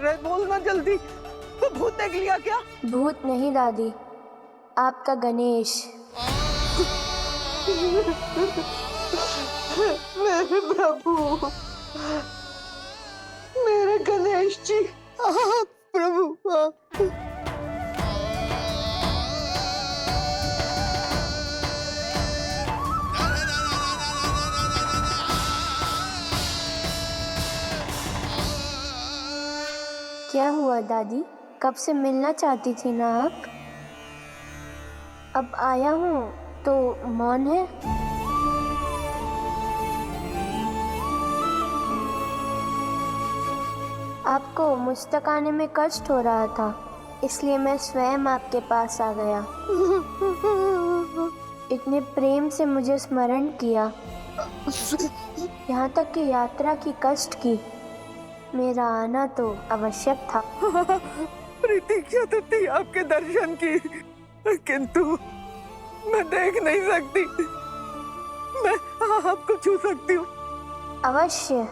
रहे, बोलना जल्दी। तो भूत देख लिया क्या? भूत नहीं दादी, आपका गणेश। मेरे प्रभु, मेरे गणेश जी, प्रभु। क्या हुआ दादी, कब से मिलना चाहती थी ना आप? अब आया हूँ तो मौन है। आपको मुझ तक आने में कष्ट हो रहा था, इसलिए मैं स्वयं आपके पास आ गया। इतने प्रेम से मुझे स्मरण किया, यहाँ तक कि यात्रा की कष्ट की। मेरा आना तो आवश्यक था। प्रतीक्षा तो थी आपके दर्शन की, किंतु मैं देख नहीं सकती। मैं आपको छू सकती हूँ। अवश्य।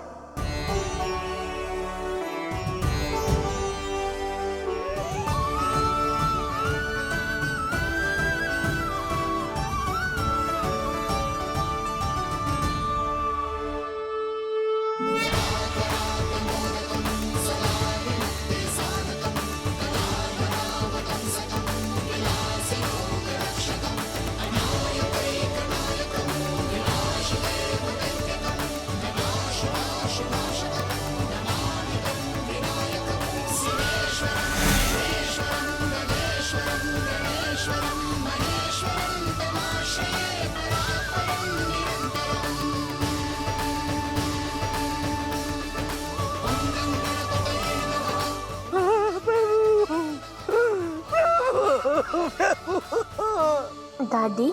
दादी,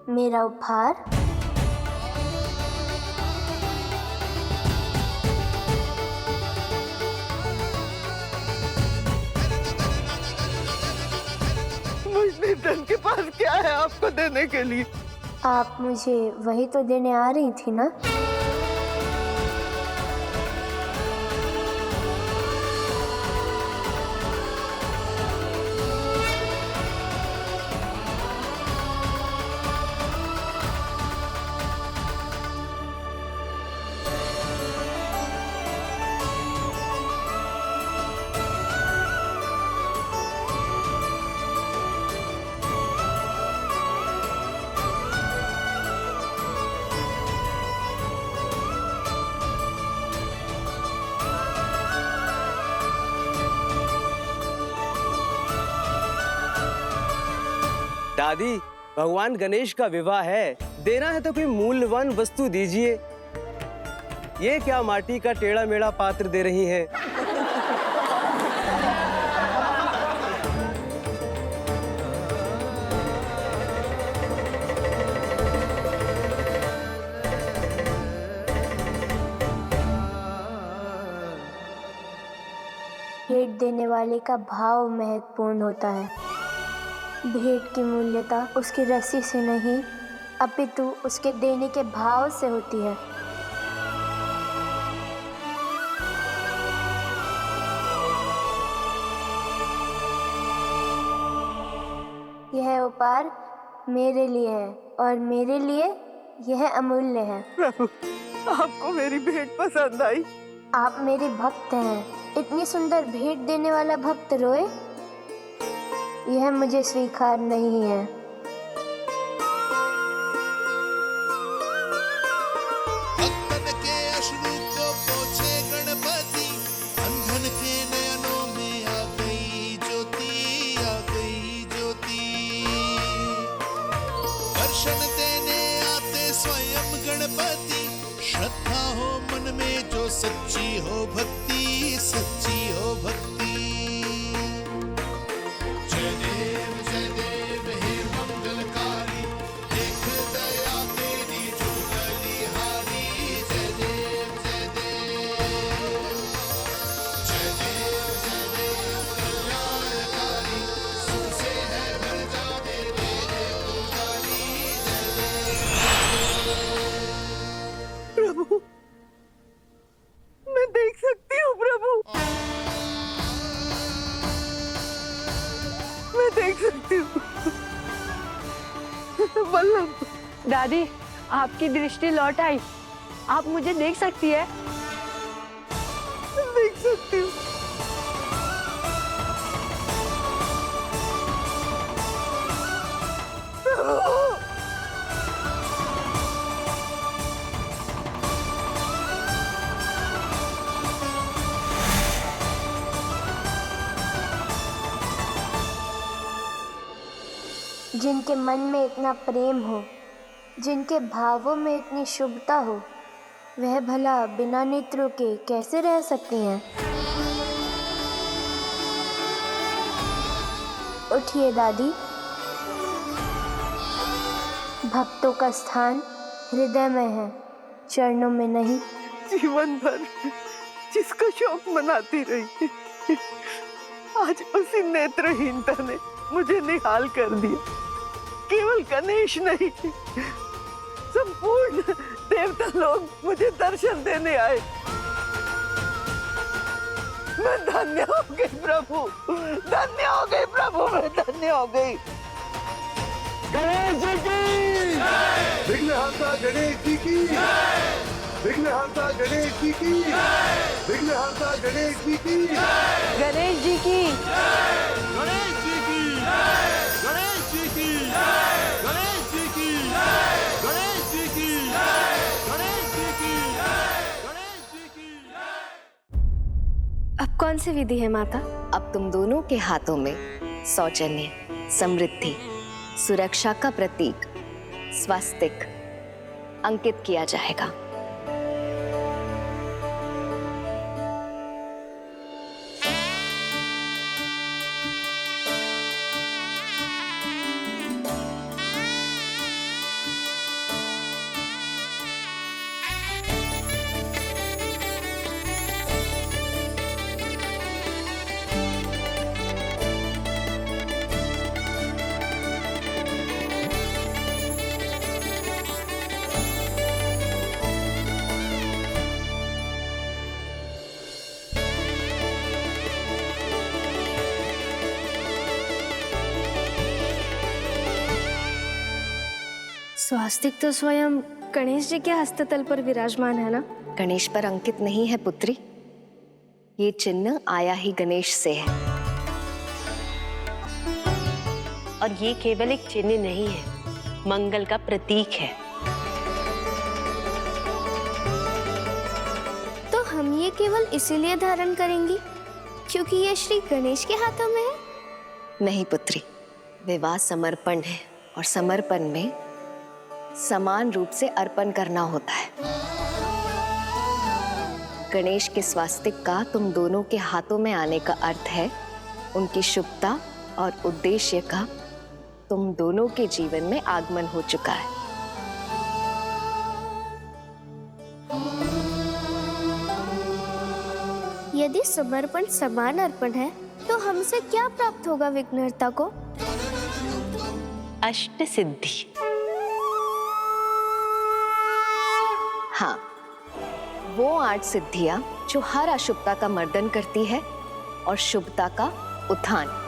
मेरा उपहार। मुझ निर्धन के पास क्या है आपको देने के लिए? आप मुझे वही तो देने आ रही थी ना? दादी, भगवान गणेश का विवाह है, देना है तो कोई मूल्यवान वस्तु दीजिए। ये क्या माटी का टेढ़ा मेढ़ा पात्र दे रही हैं? भेंट देने वाले का भाव महत्वपूर्ण होता है। भेंट की मूल्यता उसकी रस्सी से नहीं, अपितु उसके देने के भाव से होती है। यह उपहार मेरे लिए है और मेरे लिए यह अमूल्य है। प्रभु, आपको मेरी भेंट पसंद आई? आप मेरे भक्त हैं, इतनी सुंदर भेंट देने वाला भक्त रोए, यह मुझे स्वीकार नहीं है। भक्तन के अश्रु को पोंछे गणपति, अंधन के नयनों में आ गई ज्योति, आ गई ज्योति। दर्शन देने आते स्वयं गणपति, श्रद्धा हो मन में जो सच्ची हो भक्ति, सच्ची हो भक्ति। जय देव हे मंगलकारी, देख दया तेरी जो बलिहारी। जय देव कल्याणकारी, सुख से है भर जाते तेरे पुजारी। प्रभु, मैं देख सकती हूँ प्रभु। दादी, आपकी दृष्टि लौट आई। आप मुझे देख सकती है? देख सकती हूँ। जिनके मन में इतना प्रेम हो, जिनके भावों में इतनी शुभता हो, वह भला बिना नेत्रों के कैसे रह सकती हैं? उठिए दादी। भक्तों का स्थान हृदय में है, चरणों में नहीं। जीवन भर जिसका शौक मनाती रही, आज उसी नेत्रहीनता ने मुझे निहाल कर दिया। केवल गणेश नहीं, संपूर्ण देवता लोग मुझे दर्शन देने आए। मैं धन्य हो गई प्रभु, धन्य हो गई प्रभु, मैं धन्य हो गई। गणेश जी की, विघ्नहर्ता गणेश जी की, विघ्नहर्ता गणेश जी की, विघ्नहर्ता गणेश जी की, गणेश जी की, गणेश जी की, गणेश जी की, गणेश जी की, गणेश जी की, गणेश जी की, गणेश जी की। अब कौन सी विधि है माता? अब तुम दोनों के हाथों में सौजन्य, समृद्धि, सुरक्षा का प्रतीक स्वास्तिक अंकित किया जाएगा। स्वास्तिक तो स्वयं गणेश जी के हस्ततल पर विराजमान है ना? गणेश पर अंकित नहीं है पुत्री, ये चिन्ह आया ही गणेश से है। और ये केवल एक चिन्ह नहीं है, मंगल का प्रतीक है। तो हम ये केवल इसीलिए धारण करेंगी क्योंकि ये श्री गणेश के हाथों में है? नहीं पुत्री, विवाह समर्पण है और समर्पण में समान रूप से अर्पण करना होता है। गणेश के स्वास्तिक का तुम दोनों के हाथों में आने का अर्थ है उनकी शुभता और उद्देश्य का तुम दोनों के जीवन में आगमन हो चुका है। यदि समर्पण समान अर्पण है तो हमसे क्या प्राप्त होगा विघ्नहर्ता को? अष्ट सिद्धि। हाँ, वो 8 सिद्धियां जो हर अशुभता का मर्दन करती है और शुभता का उत्थान।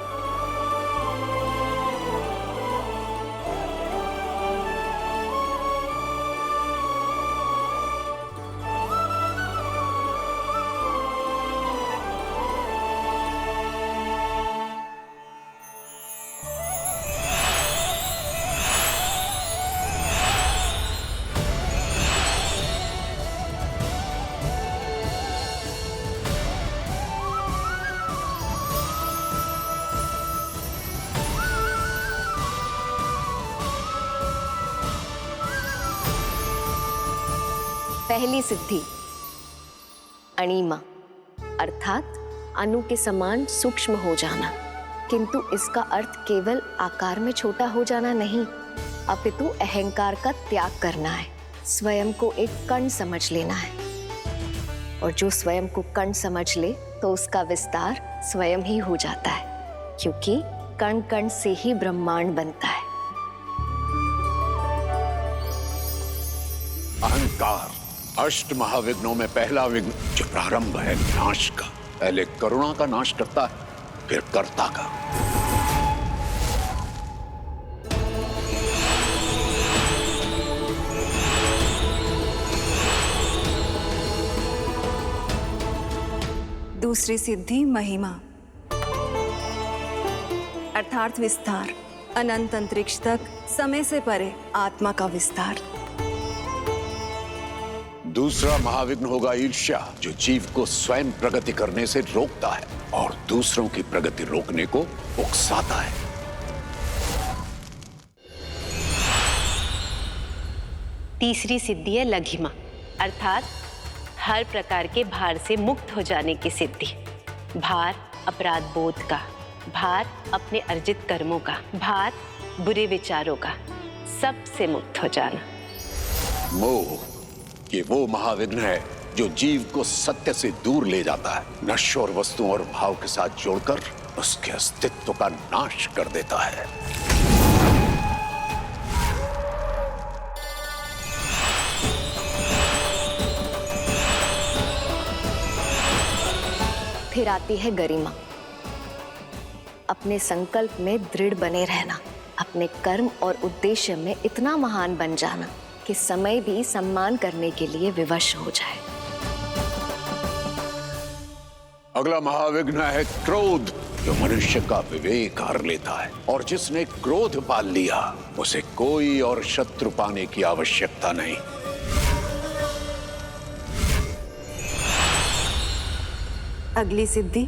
पहली सिद्धि अणिमा, अर्थात अणु के समान सूक्ष्म हो जाना, किंतु इसका अर्थ केवल आकार में छोटा हो जाना नहीं, अपितु अहंकार का त्याग करना है। स्वयं को एक कण समझ लेना है, और जो स्वयं को कण समझ ले तो उसका विस्तार स्वयं ही हो जाता है, क्योंकि कण कण से ही ब्रह्मांड बनता है। अहंकार अष्ट महाविघ्नों में पहला विघ्न जो प्रारंभ है नाश का। पहले करुणा का नाश करता है, फिर कर्ता का। दूसरी सिद्धि महिमा अर्थात विस्तार, अनंत अंतरिक्ष तक समय से परे आत्मा का विस्तार। दूसरा महाविघ्न होगा ईर्ष्या, जो जीव को स्वयं प्रगति करने से रोकता है और दूसरों की प्रगति रोकने को उकसाता है। तीसरी सिद्धि है लघिमा, अर्थात हर प्रकार के भार से मुक्त हो जाने की सिद्धि। भार अपराध बोध का, भार अपने अर्जित कर्मों का, भार बुरे विचारों का, सबसे मुक्त हो जाना। मोह, ये वो महाविघ्न है जो जीव को सत्य से दूर ले जाता है, नश्वर वस्तुओं और भाव के साथ जोड़कर उसके अस्तित्व का नाश कर देता है। फिर आती है गरिमा, अपने संकल्प में दृढ़ बने रहना, अपने कर्म और उद्देश्य में इतना महान बन जाना कि समय भी सम्मान करने के लिए विवश हो जाए। अगला महाविघ्न है क्रोध, जो मनुष्य का विवेक हर लेता है, और जिसने क्रोध पाल लिया उसे कोई और शत्रु पाने की आवश्यकता नहीं। अगली सिद्धि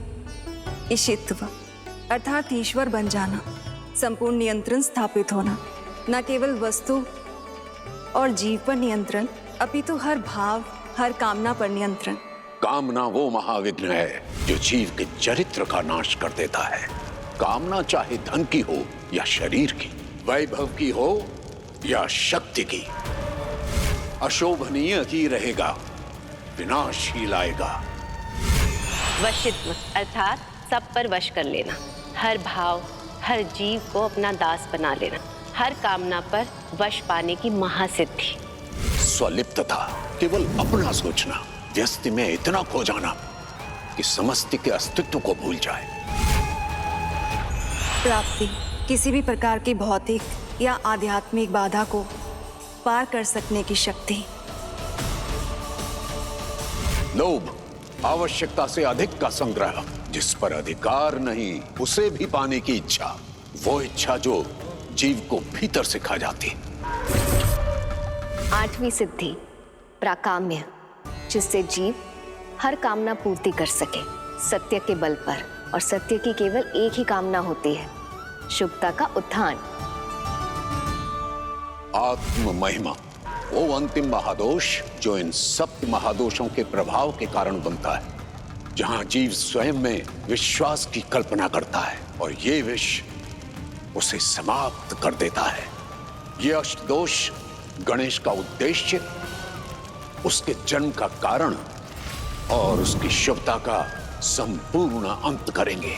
ईशित्व, अर्थात ईश्वर बन जाना, संपूर्ण नियंत्रण स्थापित होना, न केवल वस्तु और जीव पर नियंत्रण, अपितु हर भाव, हर कामना पर नियंत्रण। कामना वो महाविघ्न है जो जीव के चरित्र का नाश कर देता है। कामना चाहे धन की हो या शरीर की, वैभव की हो या शक्ति की, अशोभनीय ही रहेगा, विनाश ही लाएगा। वशित्व, अर्थात सब पर वश कर लेना, हर भाव, हर जीव को अपना दास बना लेना, हर कामना पर वश पाने की महासिद्धि। स्वलिप्तता, केवल अपना सोचना, व्यस्ति में इतना खो जाना कि समस्ति के अस्तित्व को भूल जाए। प्राप्ति, किसी भी प्रकार की भौतिक या आध्यात्मिक बाधा को पार कर सकने की शक्ति। लोभ, आवश्यकता से अधिक का संग्रह, जिस पर अधिकार नहीं उसे भी पाने की इच्छा, वो इच्छा जो जीव को भीतर से खा जाती। आठवीं सिद्धि प्राकाम्य, जिससे जीव हर कामना पूर्ति कर सके, सत्य के बल पर, और सत्य की केवल एक ही कामना होती है, शुभता का उत्थान। आत्म महिमा, वो अंतिम महादोष जो इन सप्त महादोषों के प्रभाव के कारण बनता है, जहां जीव स्वयं में विश्वास की कल्पना करता है और ये विष उसे समाप्त कर देता है। ये अष्टदोष गणेश का उद्देश्य, उसके जन्म का कारण और उसकी शुभता का संपूर्ण अंत करेंगे।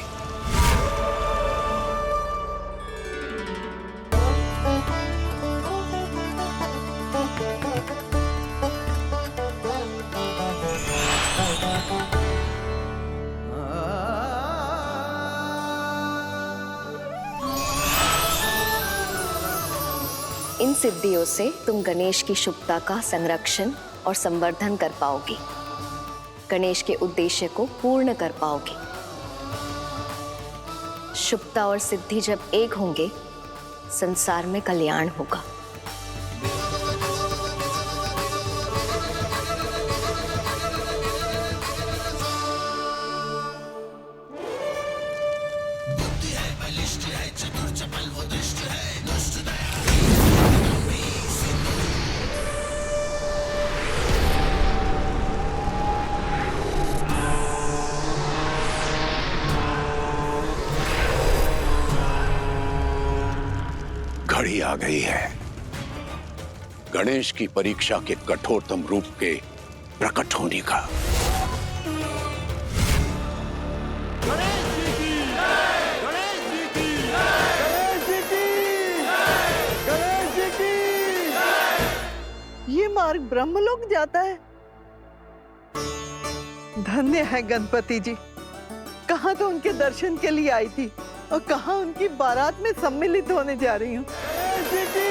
इन सिद्धियों से तुम गणेश की शुभता का संरक्षण और संवर्धन कर पाओगे, गणेश के उद्देश्य को पूर्ण कर पाओगे। शुभता और सिद्धि जब एक होंगे, संसार में कल्याण होगा। घड़ी आ गई है गणेश की परीक्षा के कठोरतम रूप के प्रकट होने का। गणेश जी की जय, गणेश जी की जय, गणेश जी की जय, गणेश जी की जय। ये मार्ग ब्रह्मलोक जाता है। धन्य है गणपति जी। कहाँ तो उनके दर्शन के लिए आई थी और कहाँ उनकी बारात में सम्मिलित होने जा रही हूँ। गणेश जी की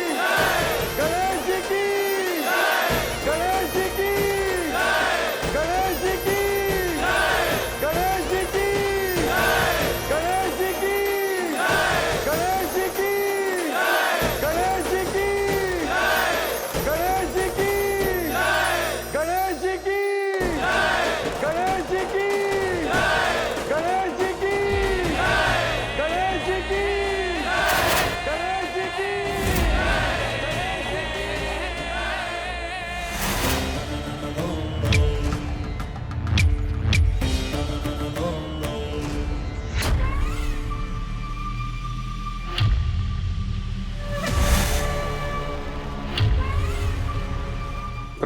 जय, गणेश जी की जय, गणेश जी की जय, गणेश जी की जय,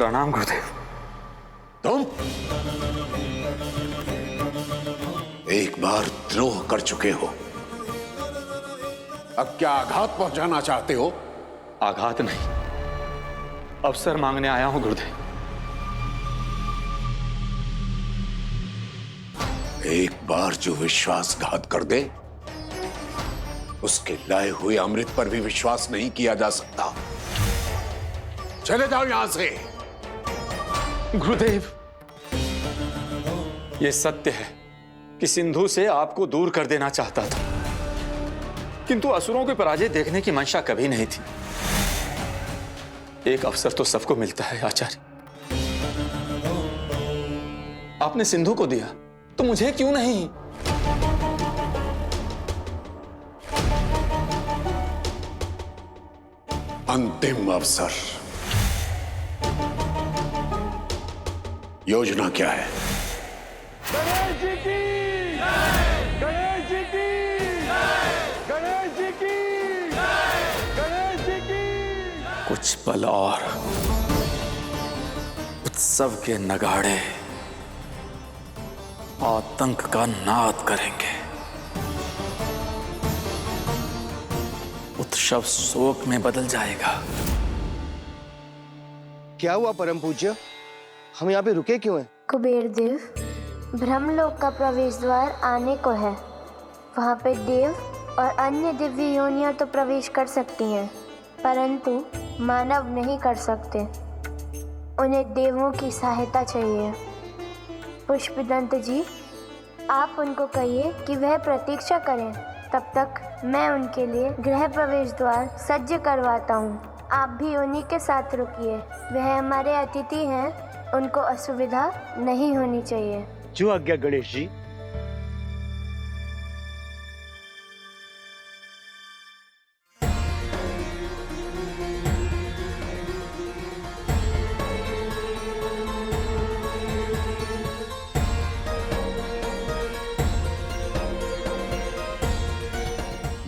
प्रणाम गुरुदेव। तुम एक बार द्रोह कर चुके हो, अब क्या आघात पहुंचाना चाहते हो? आघात नहीं, अवसर मांगने आया हूं गुरुदेव। एक बार जो विश्वासघात कर दे, उसके लाए हुए अमृत पर भी विश्वास नहीं किया जा सकता। चले जाओ यहां से। गुरुदेव, यह सत्य है कि सिंधु से आपको दूर कर देना चाहता था, किंतु असुरों के पराजय देखने की मंशा कभी नहीं थी। एक अवसर तो सबको मिलता है आचार्य, आपने सिंधु को दिया तो मुझे क्यों नहीं? अंतिम अवसर। योजना क्या है? गणेश जी की गणेश जी की गणेश जी की गणेश जी की। कुछ पल और उत्सव के नगाड़े आतंक का नाद करेंगे। उत्सव शोक में बदल जाएगा। क्या हुआ परम पूज्य, हम यहाँ पे रुके क्यों हैं? कुबेर देव, ब्रह्मलोक का प्रवेश द्वार आने को है। वहाँ पे देव और अन्य दिव्य योनियां तो प्रवेश कर सकती हैं, परंतु मानव नहीं कर सकते। उन्हें देवों की सहायता चाहिए। पुष्पदंत जी, आप उनको कहिए कि वह प्रतीक्षा करें, तब तक मैं उनके लिए गृह प्रवेश द्वार सज्ज करवाता हूँ। आप भी उन्हीं के साथ रुकिए, वह हमारे अतिथि हैं, उनको असुविधा नहीं होनी चाहिए। जो आज्ञा गणेश जी।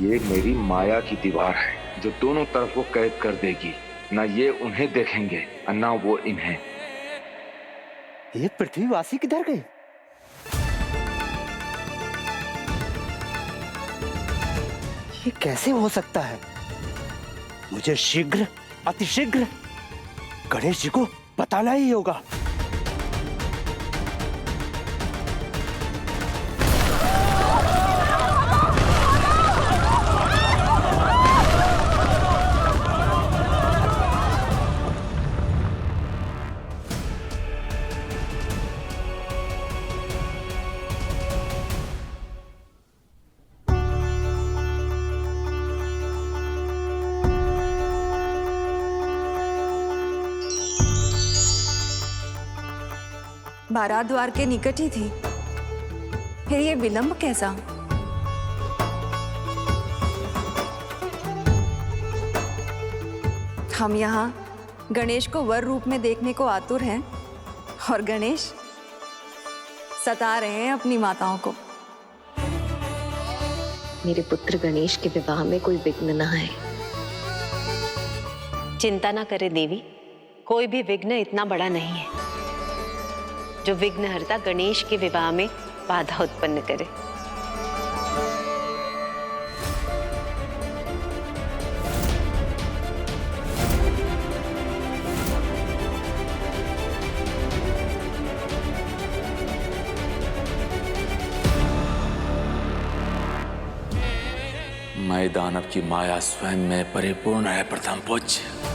ये मेरी माया की दीवार है जो दोनों तरफ को कैद कर देगी। ना ये उन्हें देखेंगे और ना वो इन्हें। ये पृथ्वीवासी किधर गए? ये कैसे हो सकता है? मुझे शीघ्र, अतिशीघ्र गणेश जी को बताना ही होगा। बारात द्वार के निकट ही थी, फिर ये विलंब कैसा? हम यहाँ गणेश को वर रूप में देखने को आतुर हैं और गणेश सता रहे हैं अपनी माताओं को। मेरे पुत्र गणेश के विवाह में कोई विघ्न न आए। चिंता ना करे देवी, कोई भी विघ्न इतना बड़ा नहीं है जो विघ्नहर्ता गणेश के विवाह में बाधा उत्पन्न करे। मैं दानव की माया स्वयं में परिपूर्ण है प्रथम पूज्य।